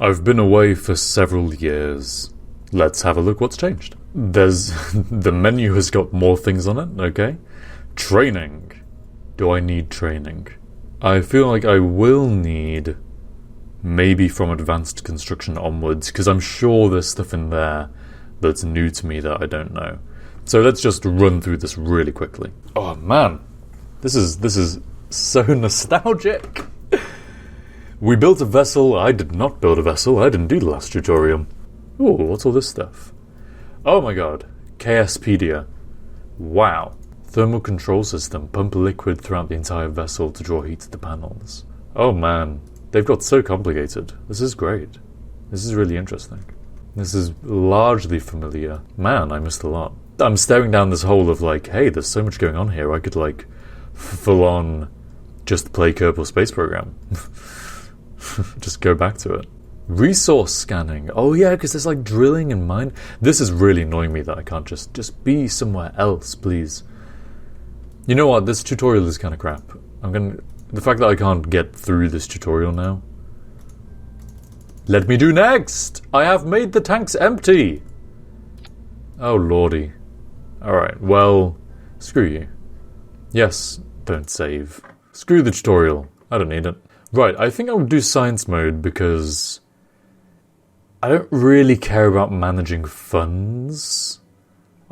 I've been away for several years. Let's have a look what's changed. The menu has got more things on it, okay? Training. Do I need training? I feel like I will need maybe from advanced construction onwards, because I'm sure there's stuff in there that's new to me that I don't know. So let's just run through this really quickly. Oh man, this is so nostalgic. We built a vessel. I did not build a vessel. I didn't do the last tutorial. Ooh, what's all this stuff? Oh my god, KSpedia. Wow. Thermal control system. Pump liquid throughout the entire vessel to draw heat to the panels. Oh man, they've got so complicated. This is great. This is really interesting. This is largely familiar. Man, I missed a lot. I'm staring down this hole of like, hey, there's so much going on here. I could like full on just play Kerbal Space Program. Just go back to it. Resource scanning. Oh yeah, because there's like drilling and mine. This is really annoying me that I can't just be somewhere else, please. You know what? This tutorial is kind of crap. The fact that I can't get through this tutorial now. Let me do next! I have made the tanks empty! Oh lordy. Alright, well, screw you. Yes, don't save. Screw the tutorial. I don't need it. Right, I think I'll do science mode because I don't really care about managing funds.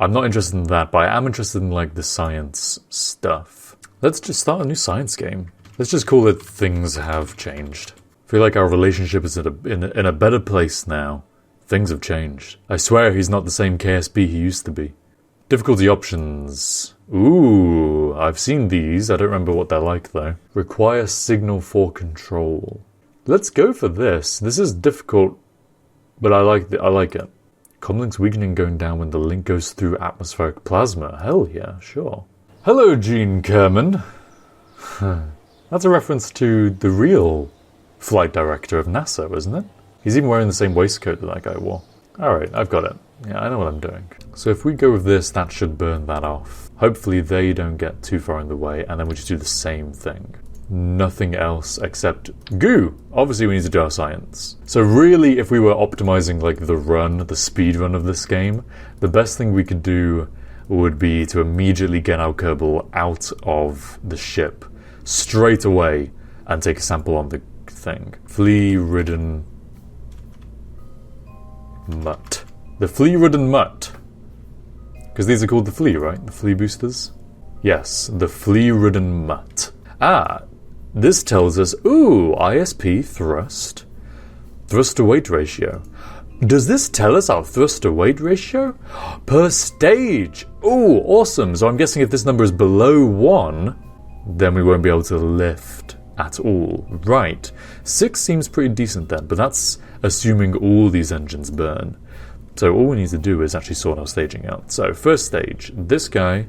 I'm not interested in that, but I am interested in like the science stuff. Let's just start a new science game. Let's just call it Things Have Changed. I feel like our relationship is in a better place now. Things have changed. I swear he's not the same KSP he used to be. Difficulty options. Ooh, I've seen these. I don't remember what they're like though. Require signal for control. Let's go for this. This is difficult, but I like it. Comlink's weakening going down when the link goes through atmospheric plasma. Hell yeah, sure. Hello, Gene Kerman. That's a reference to the real flight director of NASA, isn't it? He's even wearing the same waistcoat that guy wore. Alright, I've got it. Yeah, I know what I'm doing. So if we go with this, that should burn that off. Hopefully they don't get too far in the way, and then we just do the same thing. Nothing else except goo. Obviously we need to do our science. So really, if we were optimizing like the speed run of this game, the best thing we could do would be to immediately get our Kerbal out of the ship straight away and take a sample on the thing. Flea-ridden mutt. The flea-ridden mutt. Because these are called the flea, right? The flea boosters? Yes, the flea-ridden mutt. Ah, this tells us, ooh, ISP thrust. Thrust to weight ratio. Does this tell us our thrust to weight ratio? Per stage! Ooh, awesome. So I'm guessing if this number is below 1, then we won't be able to lift at all. Right. 6 seems pretty decent then, but that's assuming all these engines burn. So all we need to do is actually sort our staging out. So first stage, this guy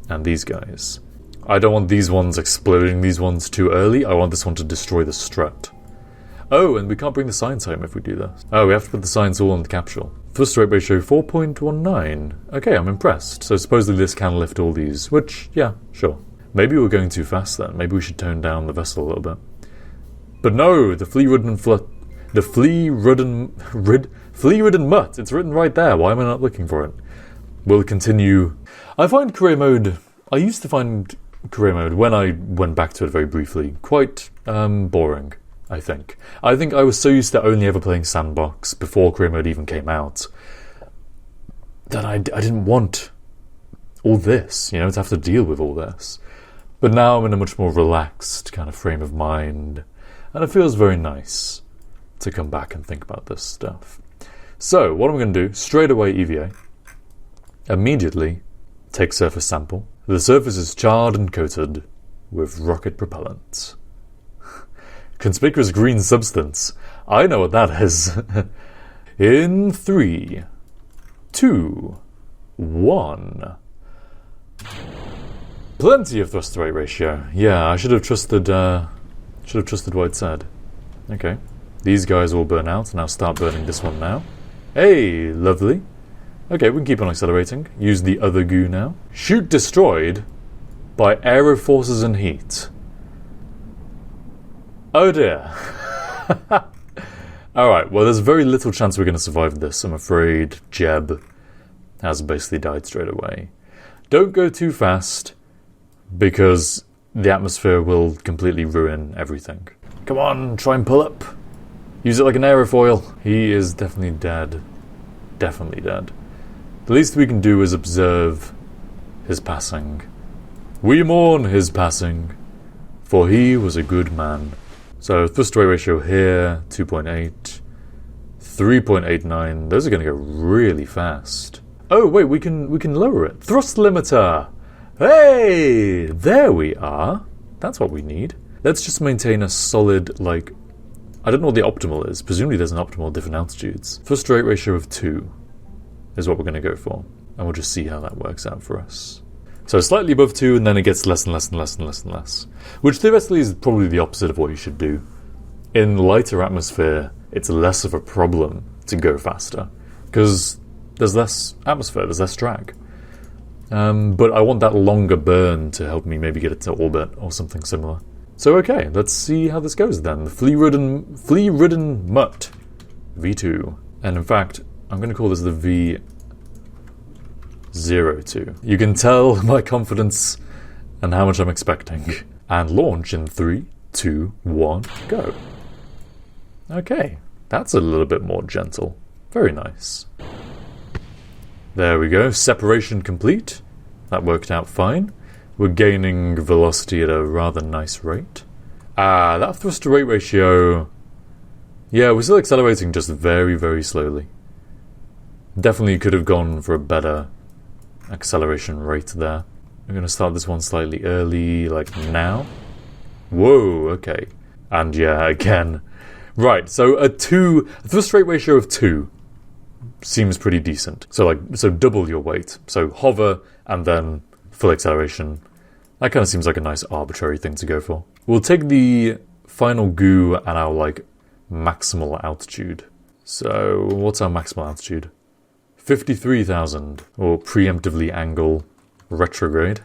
and these guys. I don't want these ones exploding these ones too early. I want this one to destroy the strut. Oh, and we can't bring the science home if we do that. Oh, we have to put the science all on the capsule. Thrust to weight ratio 4.19. Okay, I'm impressed. So supposedly this can lift all these, which, yeah, sure. Maybe we're going too fast then. Maybe we should tone down the vessel a little bit. But no, the flea-ridden mutt. It's written right there. Why am I not looking for it? We'll continue. I find career mode... I used to find career mode, when I went back to it very briefly, quite boring, I think. I think I was so used to only ever playing sandbox before career mode even came out that I didn't want all this, to have to deal with all this. But now I'm in a much more relaxed kind of frame of mind, and it feels very nice to come back and think about this stuff. So, what I'm going to do, straight away EVA, immediately take surface sample. The surface is charred and coated with rocket propellant. Conspicuous green substance. I know what that is. In 3, 2, 1. Plenty of thrust to weight ratio. Yeah, I should have trusted what it said. Okay. These guys all burn out, and I'll start burning this one now. Hey, lovely. Okay, we can keep on accelerating. Use the other goo now. Shoot destroyed by aero forces and heat. Oh dear. Alright, well there's very little chance we're going to survive this. I'm afraid Jeb has basically died straight away. Don't go too fast, because the atmosphere will completely ruin everything. Come on, try and pull up. Use it like an aerofoil. He is definitely dead. Definitely dead. The least we can do is observe his passing. We mourn his passing, for he was a good man. So thrust to weight ratio here, 2.8, 3.89. Those are going to go really fast. Oh wait, we can lower it. Thrust limiter. Hey, there we are. That's what we need. Let's just maintain a solid, like, I don't know what the optimal is. Presumably there's an optimal at different altitudes. Thrust to weight ratio of 2 is what we're going to go for. And we'll just see how that works out for us. So slightly above 2, and then it gets less and less and less and less and less. Which theoretically is probably the opposite of what you should do. In lighter atmosphere, it's less of a problem to go faster. Because there's less atmosphere, there's less drag. But I want that longer burn to help me maybe get it to orbit or something similar. So okay, let's see how this goes then. The flea-ridden mutt, V2. And in fact, I'm going to call this the V02. You can tell my confidence and how much I'm expecting. And launch in 3, 2, 1, go. Okay, that's a little bit more gentle. Very nice. There we go, separation complete. That worked out fine. We're gaining velocity at a rather nice rate. That thrust to weight ratio... Yeah, we're still accelerating just very, very slowly. Definitely could have gone for a better acceleration rate there. I'm going to start this one slightly early, like now. Whoa, okay. And yeah, again. Right, so a thrust rate ratio of 2 seems pretty decent. So double your weight. So hover and then full acceleration. That kind of seems like a nice arbitrary thing to go for. We'll take the final goo at our maximal altitude. So what's our maximal altitude? 53,000, or preemptively angle retrograde.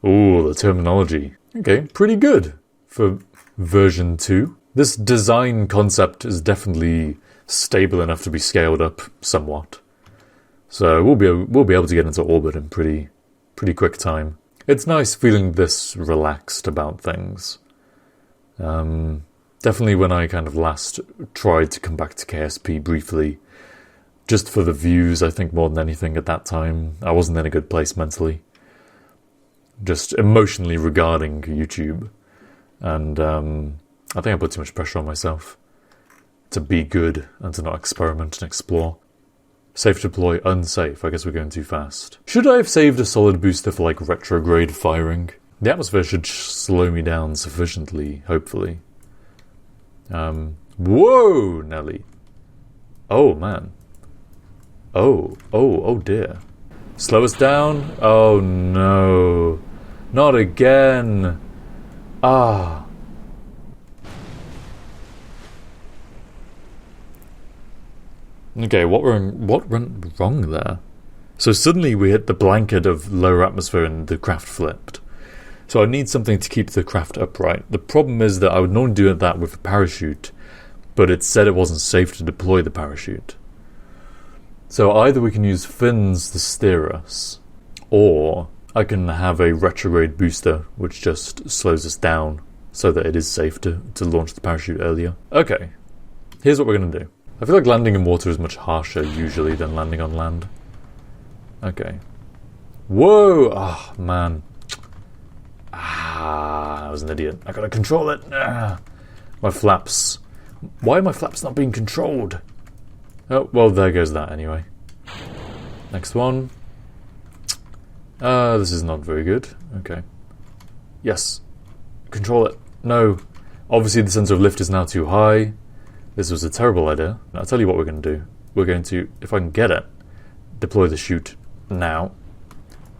Ooh, the terminology. Okay, pretty good for version 2. This design concept is definitely stable enough to be scaled up somewhat. So we'll be able to get into orbit in pretty quick time. It's nice feeling this relaxed about things. Definitely when I kind of last tried to come back to KSP briefly, just for the views, I think more than anything at that time, I wasn't in a good place mentally. Just emotionally regarding YouTube. And I think I put too much pressure on myself to be good and to not experiment and explore. Safe to deploy, unsafe. I guess we're going too fast. Should I have saved a solid booster for retrograde firing? The atmosphere should slow me down sufficiently, hopefully. Whoa, Nelly. Oh, man. Oh dear. Slow us down? Oh no. Not again. Ah. Okay, what went wrong there? So suddenly we hit the blanket of lower atmosphere and the craft flipped. So I need something to keep the craft upright. The problem is that I would normally do that with a parachute, but it said it wasn't safe to deploy the parachute. So either we can use fins to steer us, or I can have a retrograde booster which just slows us down so that it is safe to launch the parachute earlier. Okay, here's what we're going to do. I feel like landing in water is much harsher usually than landing on land. Okay. Whoa! Oh, man. I was an idiot. I gotta control it. My flaps. Why are my flaps not being controlled? Oh, well, there goes that anyway. Next one. This is not very good. Okay. Yes. Control it. No. Obviously the center of lift is now too high. This was a terrible idea. I'll tell you what we're going to do. We're going to, if I can get it, deploy the chute now.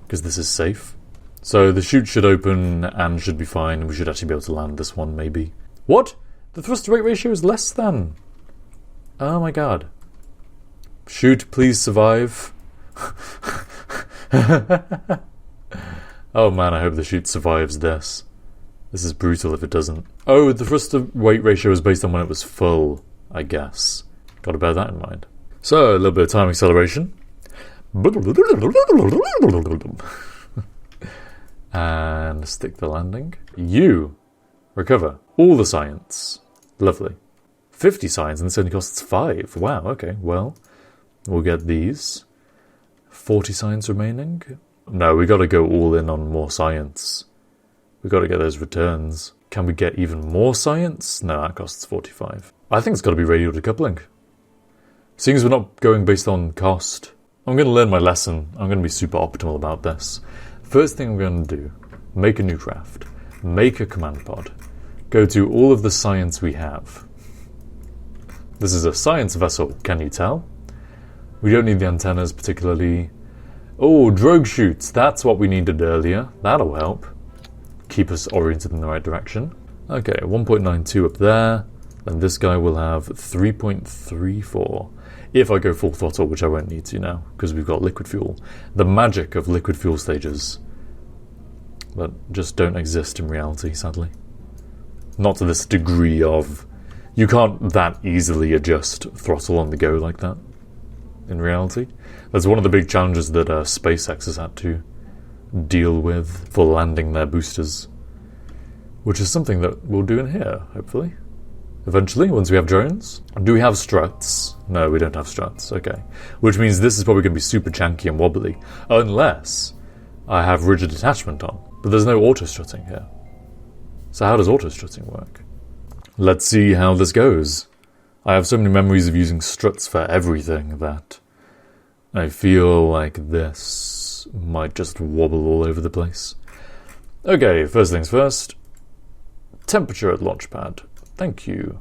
Because this is safe. So the chute should open and should be fine. We should actually be able to land this one, maybe. What? The thrust to weight ratio is less than. Oh my god. Chute, please survive. Oh man, I hope the chute survives this. This is brutal if it doesn't. Oh, the thrust to weight ratio is based on when it was full. I guess. Got to bear that in mind. So, a little bit of time acceleration. And stick the landing. You recover all the science. Lovely. 50 science and this only costs 5. Wow, okay, well, we'll get these. 40 science remaining. No, we got to go all in on more science. We got to get those returns. Can we get even more science? No, that costs 45. I think it's got to be radial decoupling. Seeing as we're not going based on cost, I'm going to learn my lesson. I'm going to be super optimal about this. First thing I'm going to do, make a new craft, make a command pod, go to all of the science we have. This is a science vessel, can you tell? We don't need the antennas particularly. Oh, drogue chutes, that's what we needed earlier. That'll help. Keep us oriented in the right direction. Okay, 1.92 up there. Then this guy will have 3.34. If I go full throttle, which I won't need to now, because we've got liquid fuel. The magic of liquid fuel stages that just don't exist in reality, sadly. Not to this degree of... You can't that easily adjust throttle on the go like that, in reality. That's one of the big challenges that SpaceX has had to deal with for landing their boosters. Which is something that we'll do in here, hopefully. Eventually, once we have drones. Do we have struts? No, we don't have struts, okay. Which means this is probably going to be super chunky and wobbly, unless I have rigid attachment on. But there's no auto-strutting here. So how does auto-strutting work? Let's see how this goes. I have so many memories of using struts for everything that I feel like this might just wobble all over the place. Okay, first things first. Temperature at launch pad. Thank you.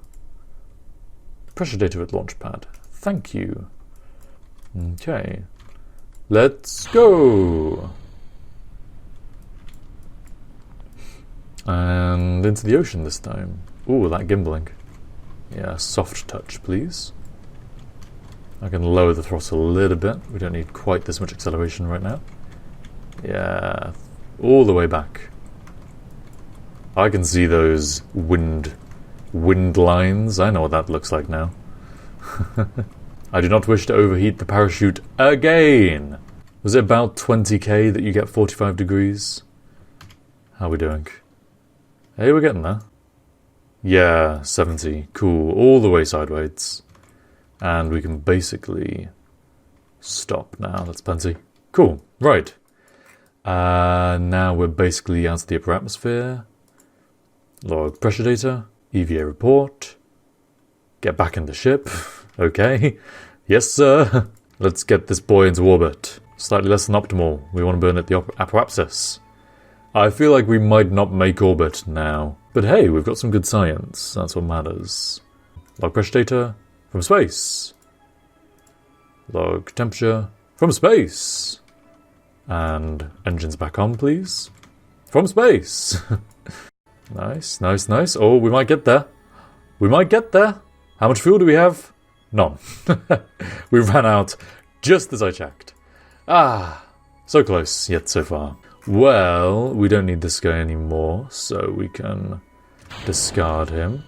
Pressure data at launch pad. Thank you. Okay. Let's go! And into the ocean this time. Ooh, that gimbaling. Yeah, soft touch, please. I can lower the throttle a little bit. We don't need quite this much acceleration right now. Yeah, all the way back. I can see those wind lines. I know what that looks like now. I do not wish to overheat the parachute again. Was it about 20k that you get 45 degrees? How are we doing? Hey, we're getting there. Yeah, 70. Cool. All the way sideways. And we can basically stop now. That's plenty. Cool. Right. Now we're basically out of the upper atmosphere. Log pressure data. EVA report. Get back in the ship. Okay. Yes, sir. Let's get this boy into orbit. Slightly less than optimal. We want to burn at the apoapsis. I feel like we might not make orbit now. But hey, we've got some good science. That's what matters. Log pressure data from space. Log temperature from space. And engines back on, please. From space. Nice, nice, nice. Oh, we might get there. We might get there. How much fuel do we have? None. We ran out just as I checked. Ah, so close, yet so far. Well, we don't need this guy anymore, so we can discard him.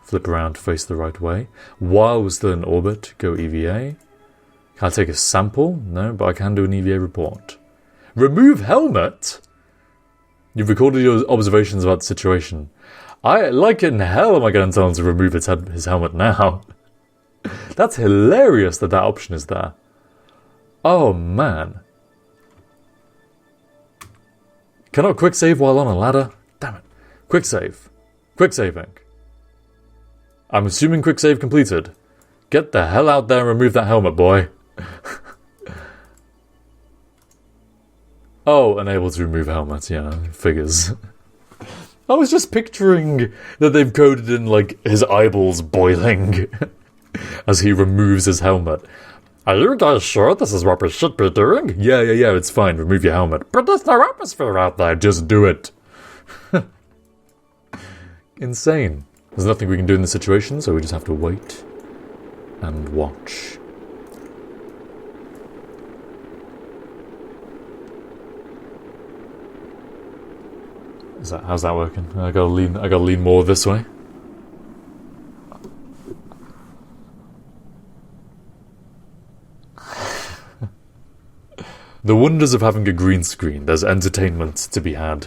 Flip around to face the right way. While we're still in orbit, go EVA. Can I take a sample? No, but I can do an EVA report. Remove helmet? You've recorded your observations about the situation. Like in hell am I going to tell him to remove his helmet now? That's hilarious that option is there. Oh, man. Cannot quick save while on a ladder? Damn it. Quick save. Quick saving. I'm assuming quick save completed. Get the hell out there and remove that helmet, boy. Oh, unable to remove helmet. Yeah, figures. I was just picturing that they've coded in, like, his eyeballs boiling as he removes his helmet. Are you guys sure this is what we should be doing? Yeah, it's fine. Remove your helmet. But there's no atmosphere out there. Just do it. Insane. There's nothing we can do in this situation, so we just have to wait and watch. How's that working? I gotta lean more this way. The wonders of having a green screen. There's entertainment to be had.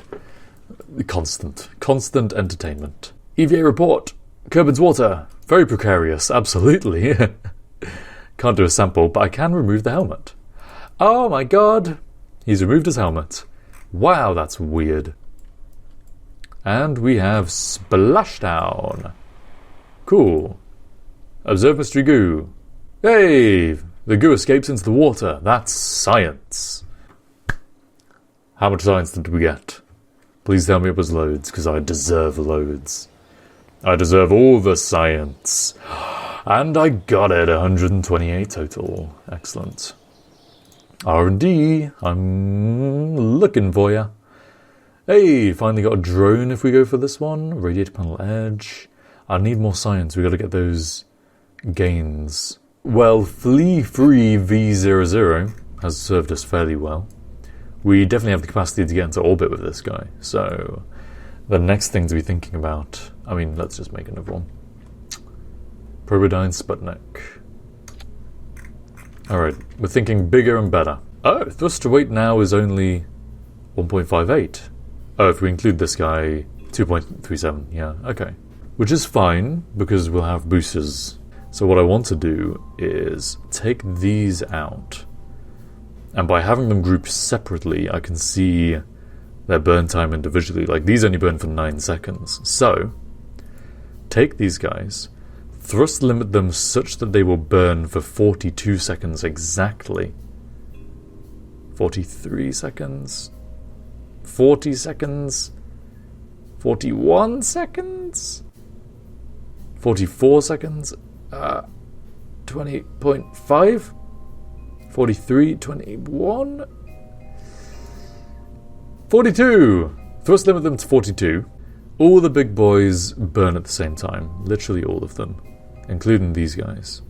Constant entertainment. EVA report. Kerbin's water. Very precarious, absolutely. Can't do a sample, but I can remove the helmet. Oh my god! He's removed his helmet. Wow, that's weird. And we have Splashdown. Cool. Observe mystery goo. Hey! The goo escapes into the water. That's science. How much science did we get? Please tell me it was loads, because I deserve loads. I deserve all the science. And I got it, 128 total. Excellent. R&D, I'm looking for ya. Hey, finally got a drone if we go for this one. Radiator panel edge. I need more science, we got to get those gains. Well, Flea Free V00 has served us fairly well. We definitely have the capacity to get into orbit with this guy, so the next thing to be thinking about... I mean, let's just make another one. Probodyne Sputnik. Alright, we're thinking bigger and better. Oh, thruster weight now is only 1.58. Oh, if we include this guy, 2.37, yeah, okay. Which is fine, because we'll have boosters. So what I want to do is take these out. And by having them grouped separately, I can see their burn time individually. Like, these only burn for 9 seconds. So, take these guys, thrust limit them such that they will burn for 42 seconds exactly. 43 seconds? 40 seconds? 41 seconds? 44 seconds? 20.5? 43, 21? 42! Thrust limit them to 42. All the big boys burn at the same time. Literally all of them. Including these guys.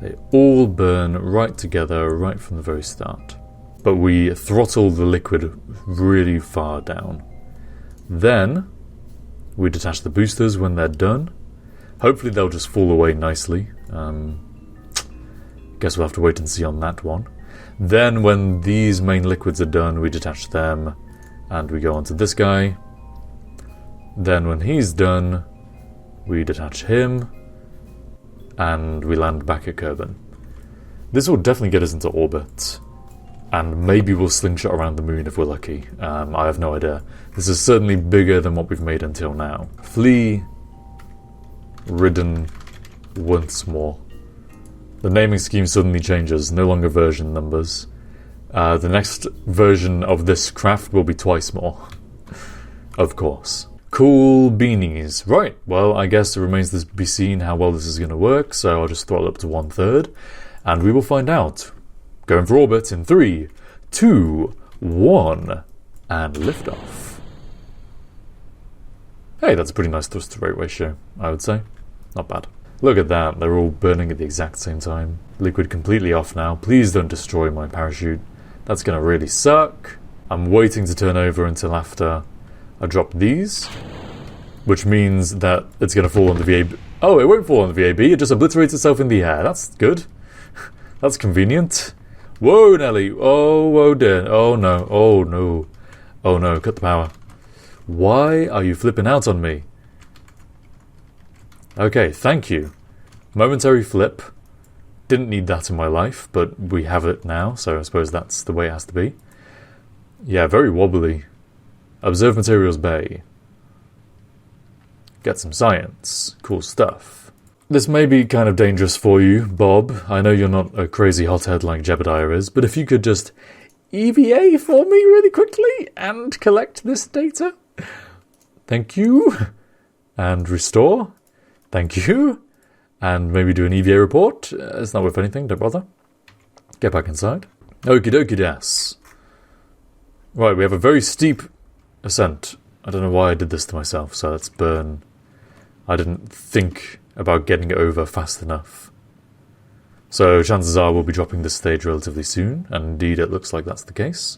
They all burn right together, right from the very start. But we throttle the liquid really far down. Then, we detach the boosters when they're done. Hopefully they'll just fall away nicely. Guess we'll have to wait and see on that one. Then when these main liquids are done, we detach them and we go on to this guy. Then when he's done, we detach him and we land back at Kerbin. This will definitely get us into orbit, and maybe we'll slingshot around the moon if we're lucky. I have no idea. This is certainly bigger than what we've made until now. Flea ridden once more. The naming scheme suddenly changes, no longer version numbers. The next version of this craft will be twice more. Of course. Cool beanies. Right, well, I guess it remains to be seen how well this is going to work, so I'll just throttle up to 1/3, and we will find out. Going for orbit in 3, 2, 1, and liftoff. Hey, that's a pretty nice thrust to rate ratio, I would say. Not bad. Look at that, they're all burning at the exact same time. Liquid completely off now. Please don't destroy my parachute. That's going to really suck. I'm waiting to turn over until after I drop these, which means that it's going to fall on the VAB. Oh, it won't fall on the VAB, it just obliterates itself in the air. That's good. That's convenient. Whoa, Nelly. Oh dear. Oh no. Oh no. Oh no, cut the power. Why are you flipping out on me? Okay, thank you. Momentary flip. Didn't need that in my life, but we have it now, so I suppose that's the way it has to be. Yeah, very wobbly. Observe materials bay. Get some science. Cool stuff. This may be kind of dangerous for you, Bob. I know you're not a crazy hothead like Jebediah is, but if you could just EVA for me really quickly and collect this data. Thank you. And restore. Thank you. And maybe do an EVA report. It's not worth anything, don't bother. Get back inside. Okie dokie das. Right, we have a very steep ascent. I don't know why I did this to myself, so let's burn. I didn't think about getting it over fast enough. So chances are we'll be dropping this stage relatively soon, and indeed it looks like that's the case.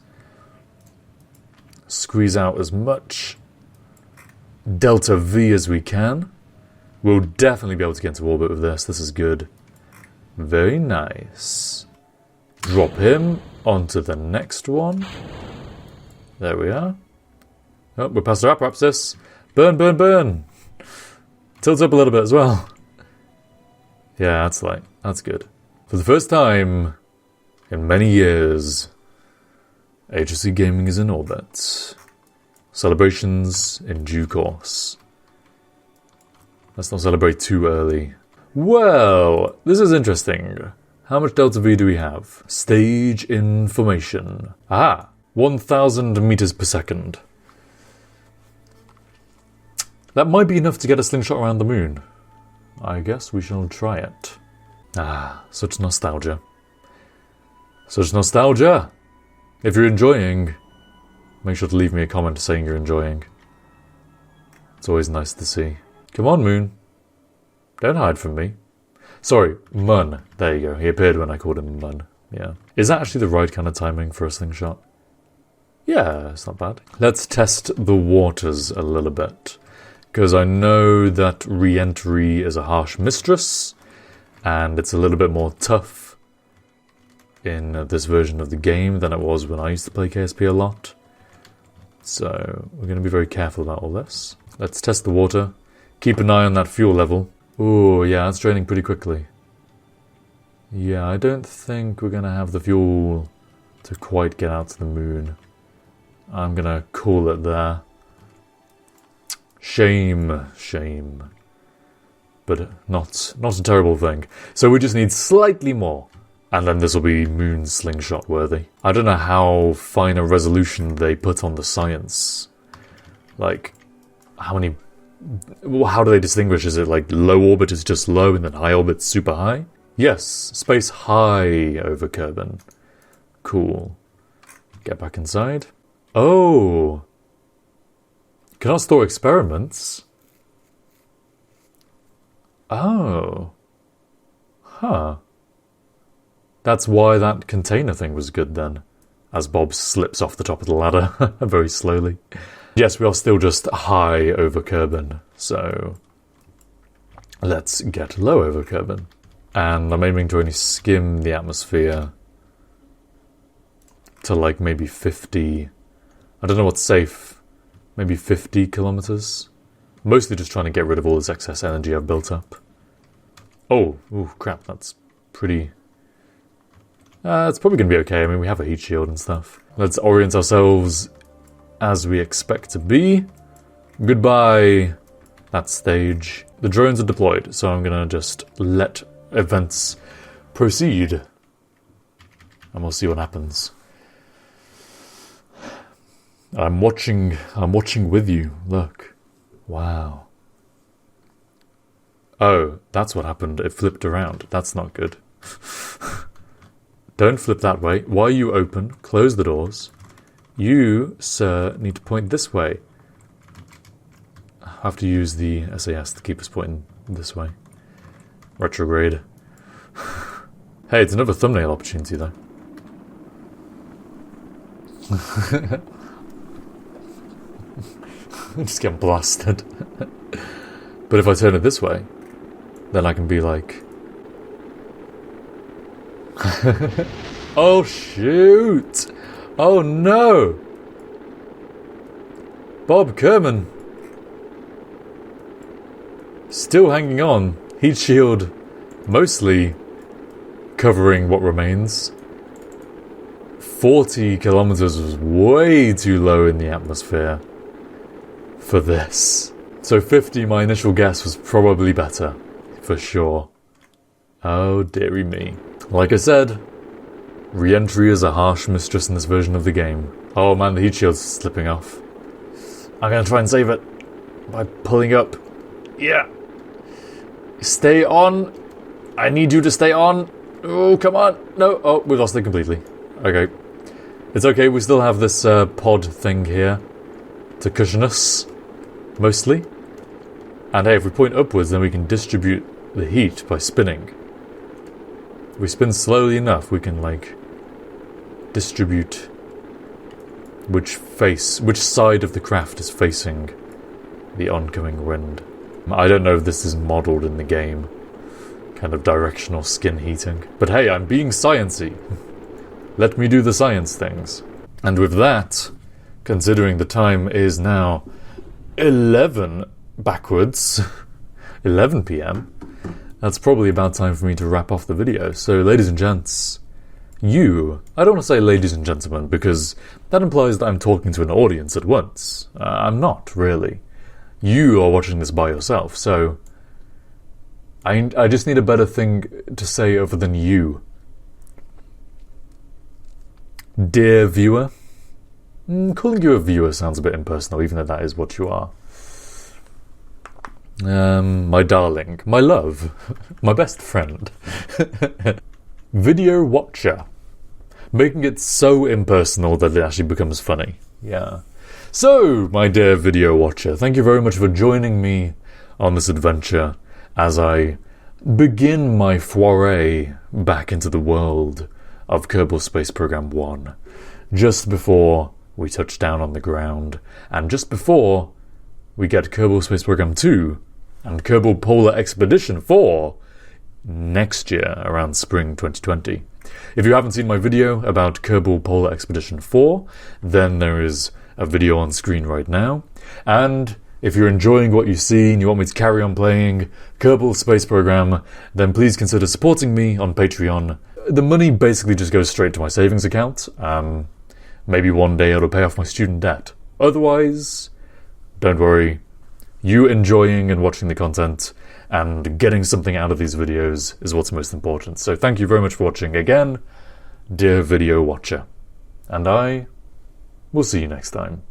Squeeze out as much delta V as we can. We'll definitely be able to get into orbit with this. This is good. Very nice. Drop him onto the next one. There we are. Oh, we're past our apoapsis. Burn, burn, burn. Tilt up a little bit as well. Yeah, that's good. For the first time in many years, HOCgaming is in orbit. Celebrations in due course. Let's not celebrate too early. Well, this is interesting. How much delta V do we have? Stage information. Aha! 1,000 meters per second. That might be enough to get a slingshot around the moon. I guess we shall try it. Ah, such nostalgia. Such nostalgia! If you're enjoying, make sure to leave me a comment saying you're enjoying. It's always nice to see. Come on, moon. Don't hide from me. Sorry, Mun. There you go. He appeared when I called him Mun. Yeah. Is that actually the right kind of timing for a slingshot? Yeah, it's not bad. Let's test the waters a little bit. Because I know that re-entry is a harsh mistress, and it's a little bit more tough in this version of the game than it was when I used to play KSP a lot. So we're going to be very careful about all this. Let's test the water. Keep an eye on that fuel level. Ooh, yeah, it's draining pretty quickly. Yeah, I don't think we're going to have the fuel to quite get out to the moon. I'm going to call it there. Shame, shame. But not a terrible thing. So we just need slightly more. And then this will be moon slingshot worthy. I don't know how fine a resolution they put on the science. Like, how do they distinguish? Is it like low orbit is just low and then high orbit super high? Yes, space high over Kerbin. Cool. Get back inside. Oh! Cannot store experiments? Oh. Huh. That's why that container thing was good then. As Bob slips off the top of the ladder very slowly. Yes, we are still just high over Kerbin, so let's get low over Kerbin. And I'm aiming to only skim the atmosphere to like maybe 50... I don't know what's safe. Maybe 50 kilometers? Mostly just trying to get rid of all this excess energy I've built up. Oh, ooh, crap, that's pretty... it's probably going to be okay. I mean, we have a heat shield and stuff. Let's orient ourselves as we expect to be. Goodbye, that stage. The drones are deployed, so I'm going to just let events proceed. And we'll see what happens. I'm watching with you. Look. Wow. Oh, that's what happened. It flipped around. That's not good. Don't flip that way. Why are you open? Close the doors. You, sir, need to point this way. I have to use the SAS to keep us pointing this way. Retrograde. Hey, it's another thumbnail opportunity, though. I'm just getting blasted. But if I turn it this way, then I can be like... Oh, shoot! Oh, no! Bob Kerman. Still hanging on. Heat shield mostly covering what remains. 40 kilometers was way too low in the atmosphere for this. So 50, my initial guess, was probably better. For sure. Oh, dearie me. Like I said, re-entry is a harsh mistress in this version of the game. Oh man, the heat shield's slipping off. I'm gonna try and save it by pulling up. Yeah. Stay on. I need you to stay on. Oh, come on. No. Oh, we lost it completely. Okay. It's okay, we still have this pod thing here to cushion us, mostly. And hey, if we point upwards, then we can distribute the heat by spinning. If we spin slowly enough, we can, like, distribute which side of the craft is facing the oncoming wind. I don't know if this is modelled in the game, kind of directional skin heating. But hey, I'm being sciencey. let me do the science things. And with that, considering the time is now 11 backwards, 11 p.m, that's probably about time for me to wrap off the video. So, ladies and gents, I don't want to say ladies and gentlemen, because that implies that I'm talking to an audience at once. I'm not, really. You are watching this by yourself, so I just need a better thing to say other than you. Dear viewer. Calling you a viewer sounds a bit impersonal, even though that is what you are. My darling, my love, my best friend. Video watcher. Making it so impersonal that it actually becomes funny. Yeah. So, my dear video watcher, thank you very much for joining me on this adventure as I begin my foray back into the world of Kerbal Space Program 1. Just before we touch down on the ground, and just before we get Kerbal Space Program 2 and Kerbal Polar Expedition 4 next year, around spring 2020. If you haven't seen my video about Kerbal Polar Expedition 4, then there is a video on screen right now. And if you're enjoying what you see and you want me to carry on playing Kerbal Space Program, then please consider supporting me on Patreon. The money basically just goes straight to my savings account. Maybe one day it'll pay off my student debt. Otherwise, don't worry. You enjoying and watching the content and getting something out of these videos is what's most important. So thank you very much for watching again, dear video watcher. And I will see you next time.